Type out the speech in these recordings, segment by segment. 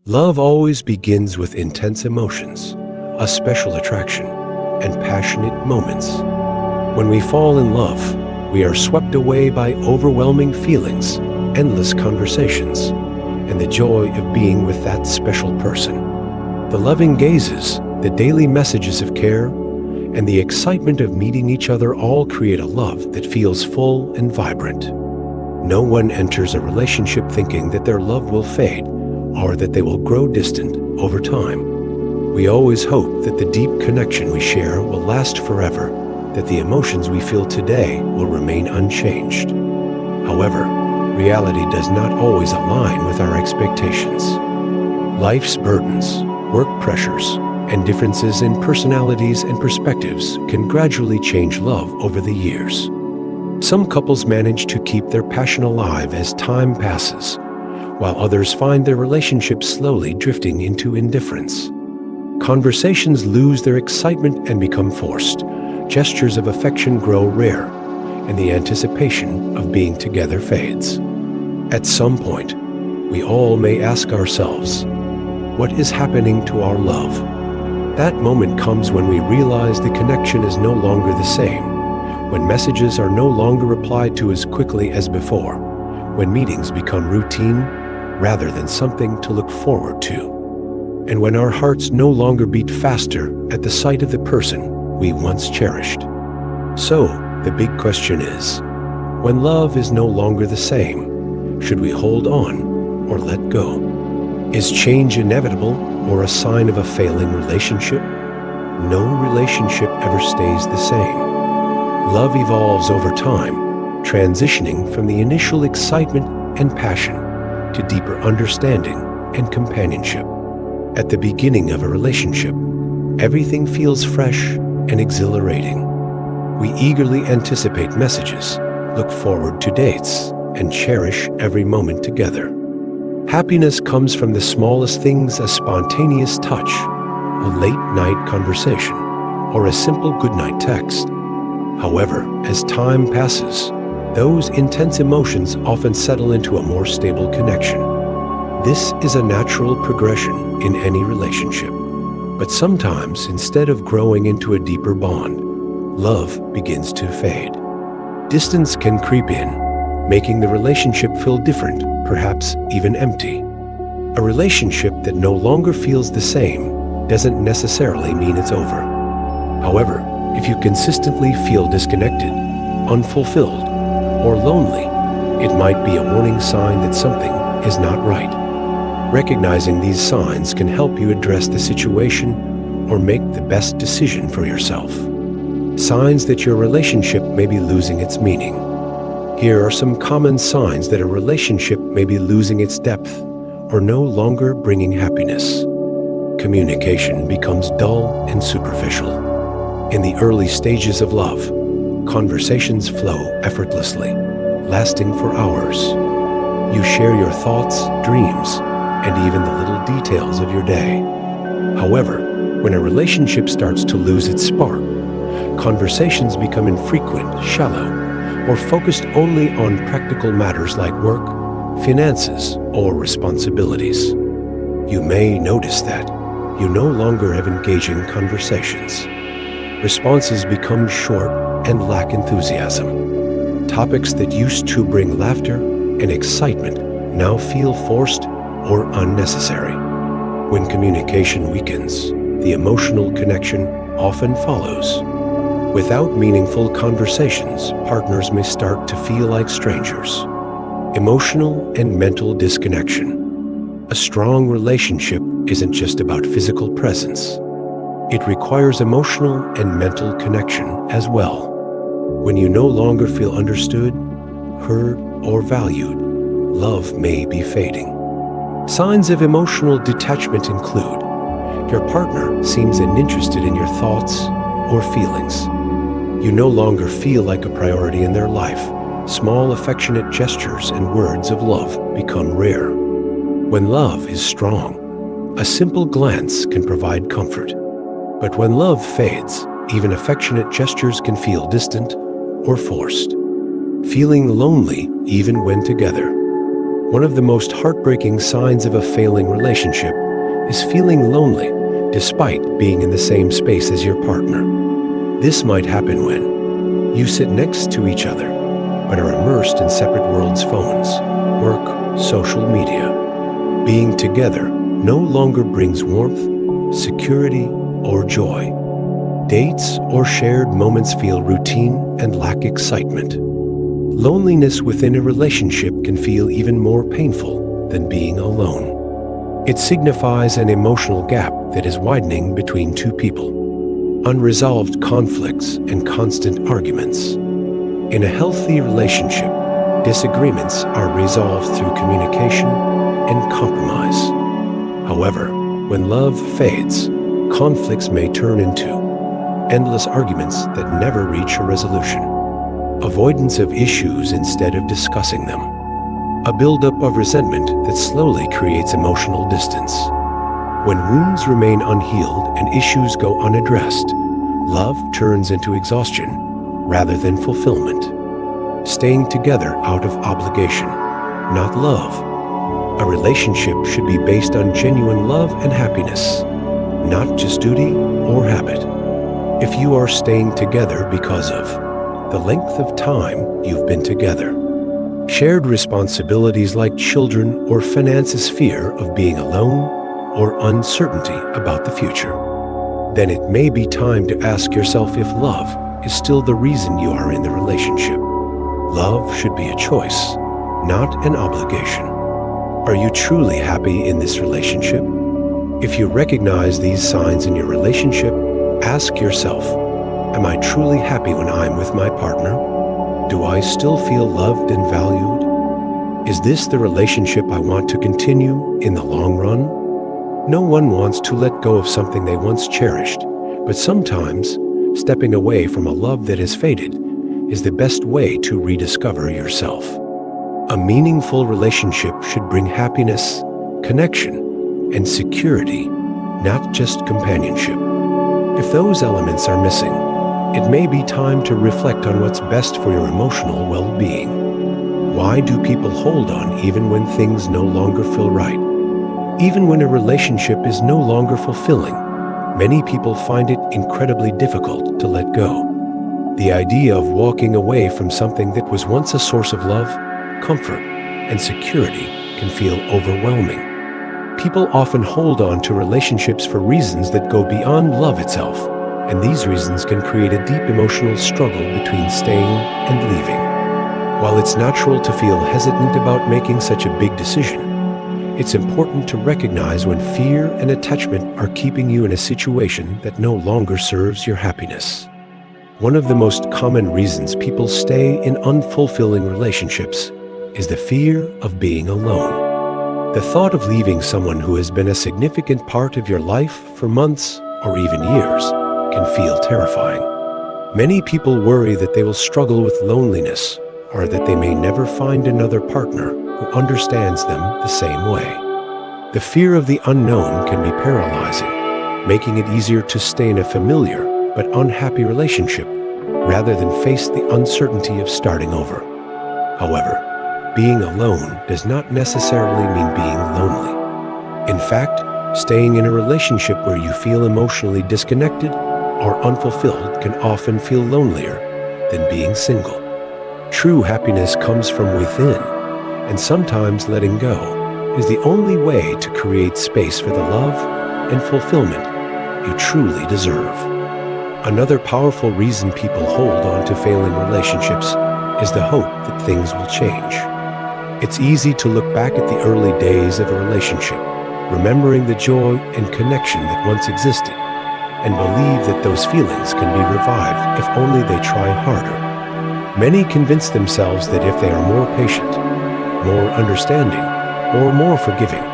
Love always begins with intense emotions, a special attraction, and passionate moments. When we fall in love, we are swept away by overwhelming feelings, endless conversations, and the joy of being with that special person. The loving gazes, the daily messages of care, and the excitement of meeting each other all create a love that feels full and vibrant. No one enters a relationship thinking that their love will fade or that they will grow distant over time. We always hope that the deep connection we share will last forever, that the emotions we feel today will remain unchanged. However, reality does not always align with our expectations. Life's burdens, work pressures, and differences in personalities and perspectives can gradually change love over the years. Some couples manage to keep their passion alive as time passes, while others find their relationship slowly drifting into indifference. Conversations lose their excitement and become forced. Gestures of affection grow rare, and the anticipation of being together fades. At some point, we all may ask ourselves, what is happening to our love? That moment comes when we realize the connection is no longer the same, when messages are no longer replied to as quickly as before, when meetings become routine rather than something to look forward to, and when our hearts no longer beat faster at the sight of the person we once cherished. So, the big question is, when love is no longer the same, should we hold on or let go? Is change inevitable or a sign of a failing relationship? No relationship ever stays the same. Love evolves over time, transitioning from the initial excitement and passion to deeper understanding and companionship. At the beginning of a relationship, everything feels fresh and exhilarating. We eagerly anticipate messages, look forward to dates, and cherish every moment together. Happiness comes from the smallest things: a spontaneous touch, a late-night conversation, or a simple goodnight text. However, as time passes, those intense emotions often settle into a more stable connection. This is a natural progression in any relationship. But sometimes, instead of growing into a deeper bond, love begins to fade. Distance can creep in, making the relationship feel different, perhaps even empty. A relationship that no longer feels the same doesn't necessarily mean it's over. However, if you consistently feel disconnected, unfulfilled, or lonely, it might be a warning sign that something is not right. Recognizing these signs can help you address the situation or make the best decision for yourself. Signs that your relationship may be losing its meaning. Here are some common signs that a relationship may be losing its depth or no longer bringing happiness. Communication becomes dull and superficial. In the early stages of love, conversations flow effortlessly, lasting for hours. You share your thoughts, dreams, and even the little details of your day. However, when a relationship starts to lose its spark, conversations become infrequent, shallow, or focused only on practical matters like work, finances, or responsibilities. You may notice that you no longer have engaging conversations. Responses become short and lack enthusiasm. Topics that used to bring laughter and excitement now feel forced or unnecessary. When communication weakens, the emotional connection often follows. Without meaningful conversations, partners may start to feel like strangers. Emotional and mental disconnection. A strong relationship isn't just about physical presence. It requires emotional and mental connection as well. When you no longer feel understood, heard, or valued, love may be fading. Signs of emotional detachment include your partner seems uninterested in your thoughts or feelings. You no longer feel like a priority in their life. Small affectionate gestures and words of love become rare. When love is strong, a simple glance can provide comfort. But when love fades, even affectionate gestures can feel distant or forced. Feeling lonely even when together. One of the most heartbreaking signs of a failing relationship is feeling lonely despite being in the same space as your partner. This might happen when you sit next to each other but are immersed in separate worlds: phones, work, social media. Being together no longer brings warmth, security, or joy. Dates or shared moments feel routine and lack excitement. Loneliness within a relationship can feel even more painful than being alone. It signifies an emotional gap that is widening between two people. Unresolved conflicts and constant arguments. In a healthy relationship, disagreements are resolved through communication and compromise. However, when love fades, conflicts may turn into endless arguments that never reach a resolution. Avoidance of issues instead of discussing them. A buildup of resentment that slowly creates emotional distance. When wounds remain unhealed and issues go unaddressed, love turns into exhaustion rather than fulfillment. Staying together out of obligation, not love. A relationship should be based on genuine love and happiness, not just duty or habit. If you are staying together because of the length of time you've been together, shared responsibilities like children or finances, fear of being alone, or uncertainty about the future, then it may be time to ask yourself if love is still the reason you are in the relationship. Love should be a choice, not an obligation. Are you truly happy in this relationship? If you recognize these signs in your relationship, ask yourself, am I truly happy when I'm with my partner? Do I still feel loved and valued? Is this the relationship I want to continue in the long run? No one wants to let go of something they once cherished, but sometimes stepping away from a love that has faded is the best way to rediscover yourself. A meaningful relationship should bring happiness, connection, and security, not just companionship. If those elements are missing, it may be time to reflect on what's best for your emotional well-being. Why do people hold on even when things no longer feel right? Even when a relationship is no longer fulfilling, many people find it incredibly difficult to let go. The idea of walking away from something that was once a source of love, comfort, and security can feel overwhelming. People often hold on to relationships for reasons that go beyond love itself, and these reasons can create a deep emotional struggle between staying and leaving. While it's natural to feel hesitant about making such a big decision, it's important to recognize when fear and attachment are keeping you in a situation that no longer serves your happiness. One of the most common reasons people stay in unfulfilling relationships is the fear of being alone. The thought of leaving someone who has been a significant part of your life for months or even years can feel terrifying. Many people worry that they will struggle with loneliness or that they may never find another partner who understands them the same way. The fear of the unknown can be paralyzing, making it easier to stay in a familiar but unhappy relationship rather than face the uncertainty of starting over. However, being alone does not necessarily mean being lonely. In fact, staying in a relationship where you feel emotionally disconnected or unfulfilled can often feel lonelier than being single. True happiness comes from within, and sometimes letting go is the only way to create space for the love and fulfillment you truly deserve. Another powerful reason people hold on to failing relationships is the hope that things will change. It's easy to look back at the early days of a relationship, remembering the joy and connection that once existed, and believe that those feelings can be revived if only they try harder. Many convince themselves that if they are more patient, more understanding, or more forgiving,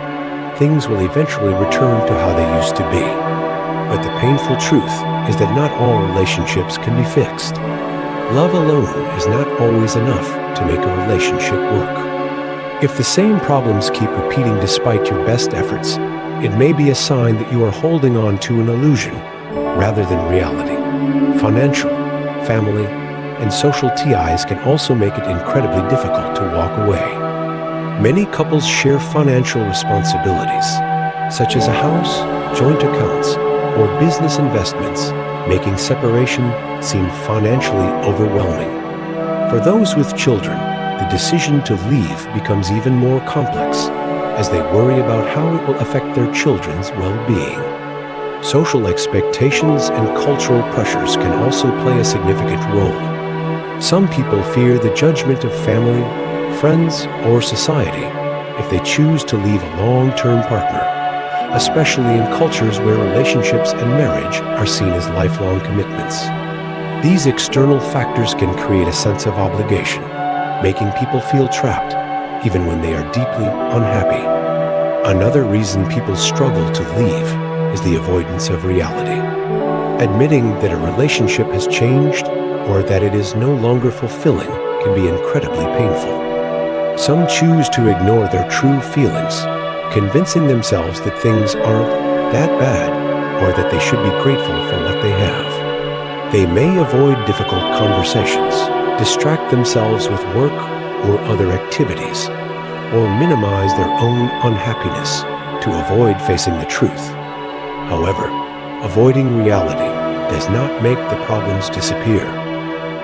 things will eventually return to how they used to be. But the painful truth is that not all relationships can be fixed. Love alone is not always enough to make a relationship work. If the same problems keep repeating despite your best efforts, it may be a sign that you are holding on to an illusion rather than reality. Financial, family, and social TIs can also make it incredibly difficult to walk away. Many couples share financial responsibilities, such as a house, joint accounts, or business investments, making separation seem financially overwhelming. For those with children, the decision to leave becomes even more complex as they worry about how it will affect their children's well-being. Social expectations and cultural pressures can also play a significant role. Some people fear the judgment of family, friends, or society if they choose to leave a long-term partner, especially in cultures where relationships and marriage are seen as lifelong commitments. These external factors can create a sense of obligation, making people feel trapped, even when they are deeply unhappy. Another reason people struggle to leave is the avoidance of reality. Admitting that a relationship has changed or that it is no longer fulfilling can be incredibly painful. Some choose to ignore their true feelings, convincing themselves that things aren't that bad or that they should be grateful for what they have. They may avoid difficult conversations, distract themselves with work or other activities, or minimize their own unhappiness to avoid facing the truth. However, avoiding reality does not make the problems disappear.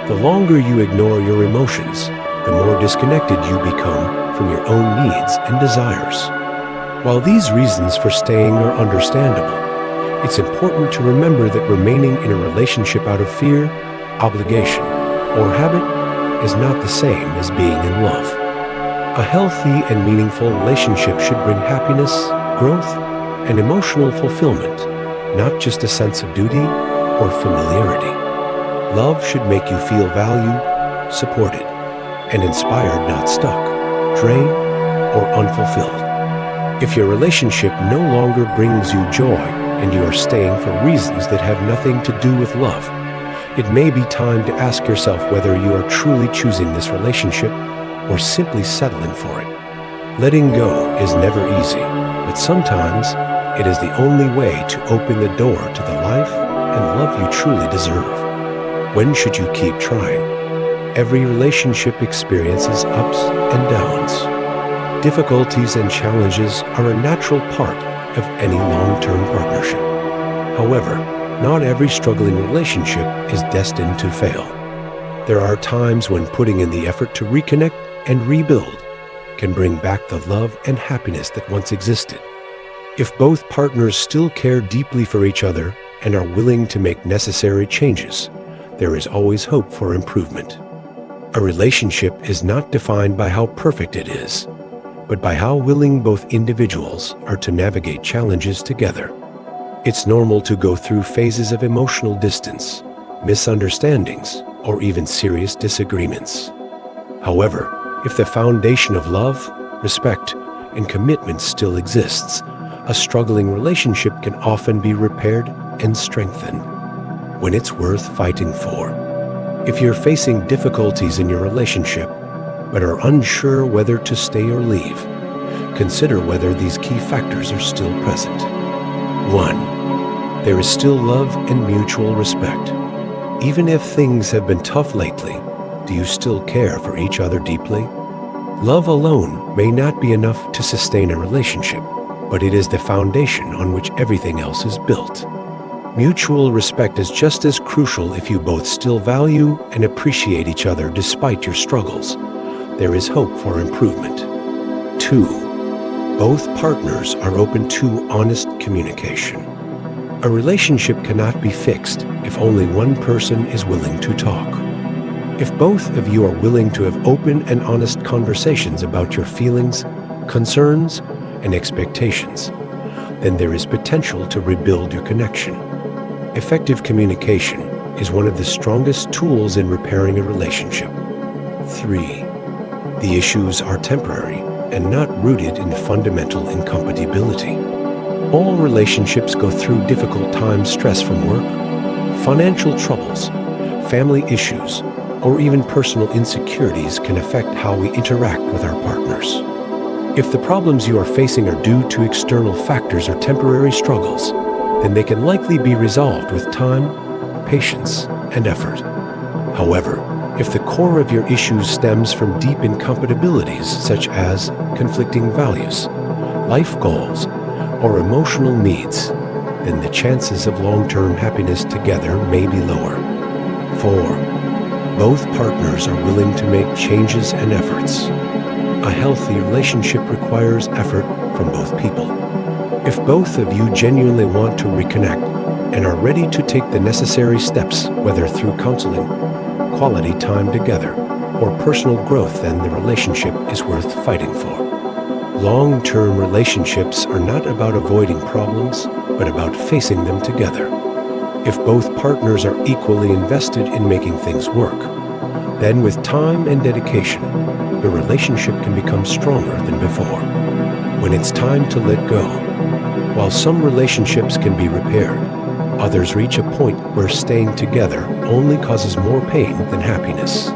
The longer you ignore your emotions, the more disconnected you become from your own needs and desires. While these reasons for staying are understandable, it's important to remember that remaining in a relationship out of fear, obligation, or habit is not the same as being in love. A healthy and meaningful relationship should bring happiness, growth, and emotional fulfillment, not just a sense of duty or familiarity. Love should make you feel valued, supported, and inspired, not stuck, drained, or unfulfilled. If your relationship no longer brings you joy and you are staying for reasons that have nothing to do with love, it may be time to ask yourself whether you are truly choosing this relationship or simply settling for it. Letting go is never easy, but sometimes it is the only way to open the door to the life and love you truly deserve. When should you keep trying? Every relationship experiences ups and downs. Difficulties and challenges are a natural part of any long-term partnership. However, not every struggling relationship is destined to fail. There are times when putting in the effort to reconnect and rebuild can bring back the love and happiness that once existed. If both partners still care deeply for each other and are willing to make necessary changes, there is always hope for improvement. A relationship is not defined by how perfect it is, but by how willing both individuals are to navigate challenges together. It's normal to go through phases of emotional distance, misunderstandings, or even serious disagreements. However, if the foundation of love, respect, and commitment still exists, a struggling relationship can often be repaired and strengthened when it's worth fighting for. If you're facing difficulties in your relationship, but are unsure whether to stay or leave, consider whether these key factors are still present. 1. There is still love and mutual respect. Even if things have been tough lately, do you still care for each other deeply? Love alone may not be enough to sustain a relationship, but it is the foundation on which everything else is built. Mutual respect is just as crucial if you both still value and appreciate each other despite your struggles. There is hope for improvement. 2. Both partners are open to honest communication. A relationship cannot be fixed if only one person is willing to talk. If both of you are willing to have open and honest conversations about your feelings, concerns, and expectations, then there is potential to rebuild your connection. Effective communication is one of the strongest tools in repairing a relationship. 3. The issues are temporary and not rooted in fundamental incompatibility. All relationships go through difficult times, stress from work, financial troubles, family issues, or even personal insecurities can affect how we interact with our partners. If the problems you are facing are due to external factors or temporary struggles, then they can likely be resolved with time, patience, and effort. However, If the core of your issues stems from deep incompatibilities such as conflicting values, life goals, or emotional needs, then the chances of long-term happiness together may be lower. 4. Both partners are willing to make changes and efforts. A healthy relationship requires effort from both people. If both of you genuinely want to reconnect and are ready to take the necessary steps, whether through counseling, quality time together, or personal growth, then the relationship is worth fighting for. Long-term relationships are not about avoiding problems, but about facing them together. If both partners are equally invested in making things work, then with time and dedication, the relationship can become stronger than before. When it's time to let go, while some relationships can be repaired, others reach a point where staying together only causes more pain than happiness.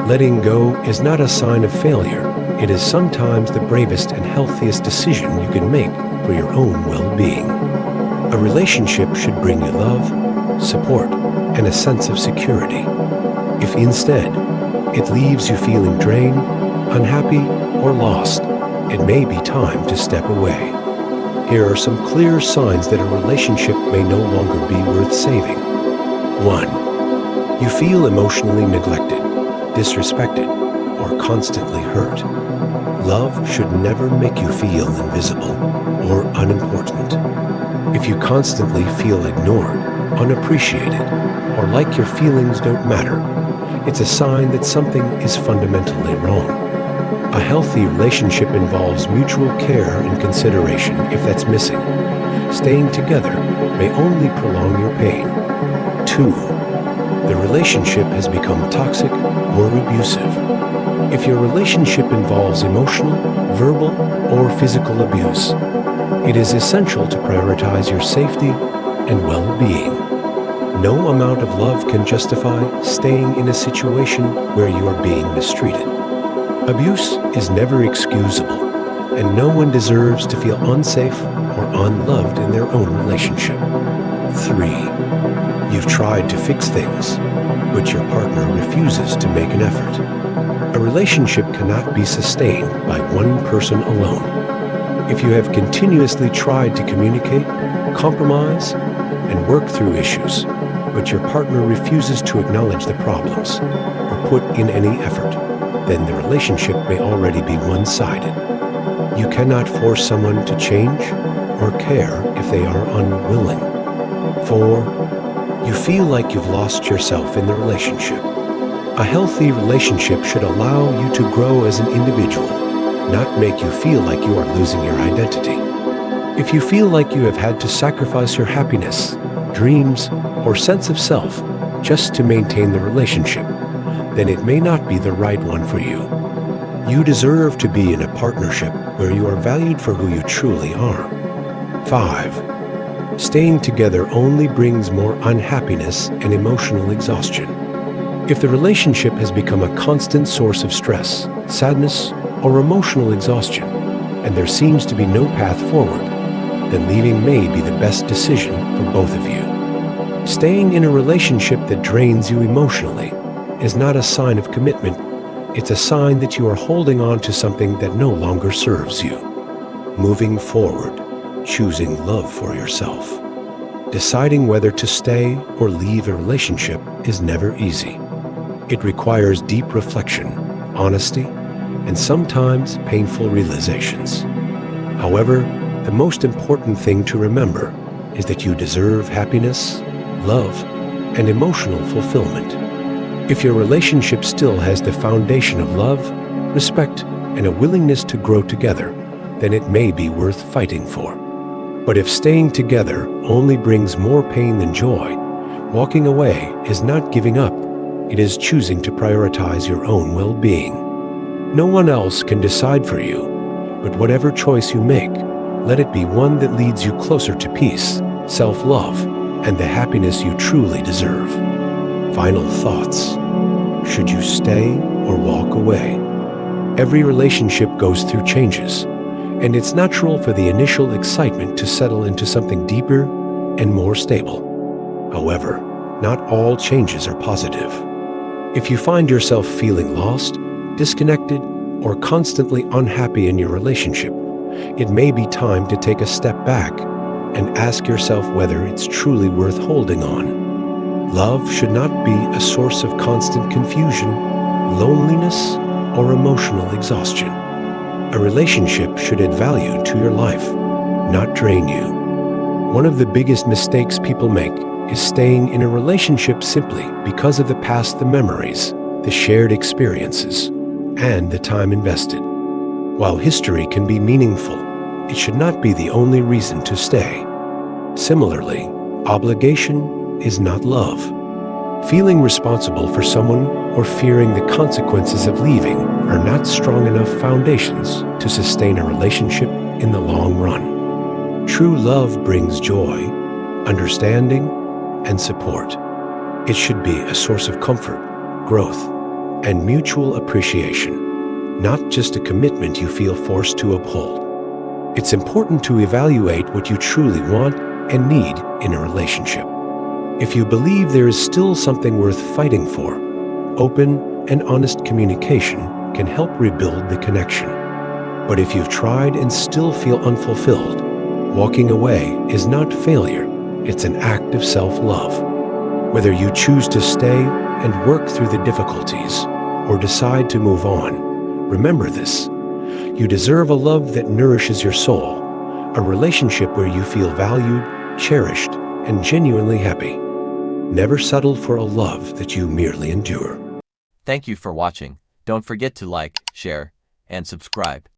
Letting go is not a sign of failure. It is sometimes the bravest and healthiest decision you can make for your own well-being. A relationship should bring you love, support, and a sense of security. If instead, it leaves you feeling drained, unhappy, or lost, it may be time to step away. Here are some clear signs that a relationship may no longer be worth saving. 1. You feel emotionally neglected, disrespected, or constantly hurt. Love should never make you feel invisible or unimportant. If you constantly feel ignored, unappreciated, or like your feelings don't matter, it's a sign that something is fundamentally wrong. A healthy relationship involves mutual care and consideration. If that's missing, staying together may only prolong your pain. 2. The relationship has become toxic or abusive. If your relationship involves emotional, verbal, or physical abuse, it is essential to prioritize your safety and well-being. No amount of love can justify staying in a situation where you are being mistreated. Abuse is never excusable, and no one deserves to feel unsafe or unloved in their own relationship. 3. You've tried to fix things, but your partner refuses to make an effort. A relationship cannot be sustained by one person alone. If you have continuously tried to communicate, compromise, and work through issues, but your partner refuses to acknowledge the problems or put in any effort, then the relationship may already be one-sided. You cannot force someone to change or care if they are unwilling. 4. You feel like you've lost yourself in the relationship. A healthy relationship should allow you to grow as an individual, not make you feel like you are losing your identity. If you feel like you have had to sacrifice your happiness, dreams, or sense of self just to maintain the relationship, then it may not be the right one for you. You deserve to be in a partnership where you are valued for who you truly are. 5. Staying together only brings more unhappiness and emotional exhaustion. If the relationship has become a constant source of stress, sadness, or emotional exhaustion, and there seems to be no path forward, then leaving may be the best decision for both of you. Staying in a relationship that drains you emotionally is not a sign of commitment. It's a sign that you are holding on to something that no longer serves you. Moving forward, choosing love for yourself. Deciding whether to stay or leave a relationship is never easy. It requires deep reflection, honesty, and sometimes painful realizations. However, the most important thing to remember is that you deserve happiness, love, and emotional fulfillment. If your relationship still has the foundation of love, respect, and a willingness to grow together, then it may be worth fighting for. But if staying together only brings more pain than joy, walking away is not giving up. It is choosing to prioritize your own well-being. No one else can decide for you, but whatever choice you make, let it be one that leads you closer to peace, self-love, and the happiness you truly deserve. Final thoughts. Should you stay or walk away? Every relationship goes through changes, and it's natural for the initial excitement to settle into something deeper and more stable. However, not all changes are positive. If you find yourself feeling lost, disconnected, or constantly unhappy in your relationship, it may be time to take a step back and ask yourself whether it's truly worth holding on. Love should not be a source of constant confusion, loneliness, or emotional exhaustion. A relationship should add value to your life, not drain you. One of the biggest mistakes people make is staying in a relationship simply because of the memories, the shared experiences, and the time invested. While history can be meaningful, it should not be the only reason to stay. Similarly, obligation is not love. Feeling responsible for someone or fearing the consequences of leaving are not strong enough foundations to sustain a relationship in the long run. True love brings joy, understanding, and support. It should be a source of comfort, growth, and mutual appreciation, not just a commitment you feel forced to uphold. It's important to evaluate what you truly want and need in a relationship. If you believe there is still something worth fighting for, open and honest communication can help rebuild the connection. But if you've tried and still feel unfulfilled, walking away is not failure, it's an act of self-love. Whether you choose to stay and work through the difficulties or decide to move on, remember this: you deserve a love that nourishes your soul, a relationship where you feel valued, cherished, and genuinely happy. Never settle for a love that you merely endure. Thank you for watching. Don't forget to like, share, and subscribe.